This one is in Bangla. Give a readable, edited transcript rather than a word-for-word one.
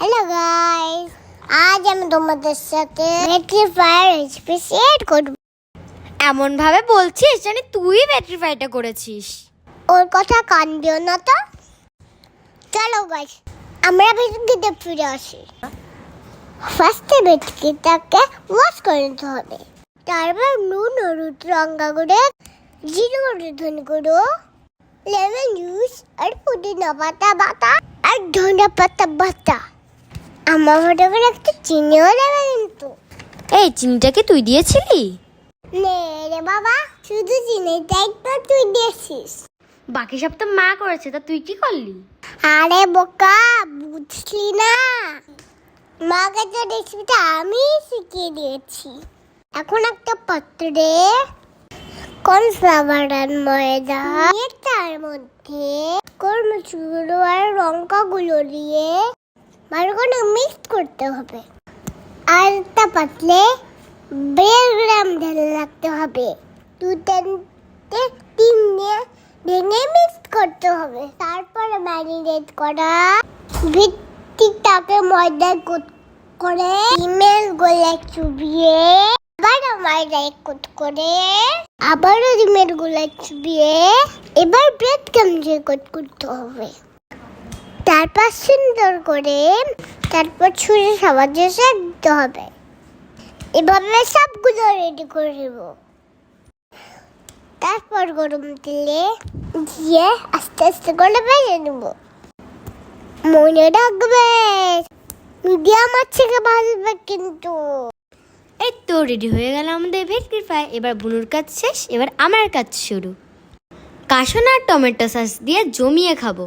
হ্যালো গাইস, আজ আমি তোমাদের সাথে ব্যাটারি ফায়ার রেসিপি শেয়ার করব। এমন ভাবে বলছিস জানি তুই ব্যাটারি ফায়ারটা করেছিস। ওর কথা কান দিও না তো। চলো গাইস, আমরা ভেটকিতে ফিরে আসি। ফার্স্টে ভেটকিটাকে ওয়াশ করে নিতে হবে। তারপর নুন, হলুদ, লঙ্কা গুঁড়ো, জিরে গুঁড়ো, ধনে গুঁড়ো, লেমন জুস আর পুদিনা পাতা বাটা আর ধনিয়া পাতা বাটা। আমার মনে করে একটু চিনিও দেবে কিন্তু। এই চিনিটাকে তুই দিয়েছিলি? নে রে বাবা, শুধু চিনিটাই তো তুই দিয়েছিস। বাকি সব তো মা করেছে, তা তুই কি করলি? আরে বোকা, বুঝলি না? মাকে তো রেসিপিটা আমি শিখিয়ে দিয়েছি। এখন একটা পাত্রে কর্নফ্লাওয়ার আর ময়দা দিয়ে তার মধ্যে গোলমরিচ গুঁড়ো আর লঙ্কা গুঁড়ো দিয়ে ভালো করে মিক্স করতে হবে। আর একটা পাতলে 1.5 গ্রাম ঢেলে রাখতে হবে। 2-3 দিয়ে ভেঙে মিক্স করতে হবে। তারপরে ম্যারিনেট করা ভিত্তিটাকে ময়দা করে ডিমের গোলা চুবিয়ে আবারও ময়দা করে আবারও ডিমের গোলা চুবিয়ে এবার ব্রেড ক্রাম্বস করতে হবে। তারপর সুন্দর করে ছুরি সাহায্যে সেঁকতে হবে। এভাবে সবগুলো রেডি করে নেব। তারপর গরম তেলে দিয়ে আস্তে আস্তে করে ভেজে নেব। মনে রাখবে, মিডিয়াম আছে ভাজবে কিন্তু। এই তো রেডি হয়ে গেল আমাদের ভেটকির ফ্রাই। এবার বুনুর কাজ শেষ, এবার আমার কাজ শুরু। কাশন আর টমেটো সস দিয়ে জমিয়ে খাবো।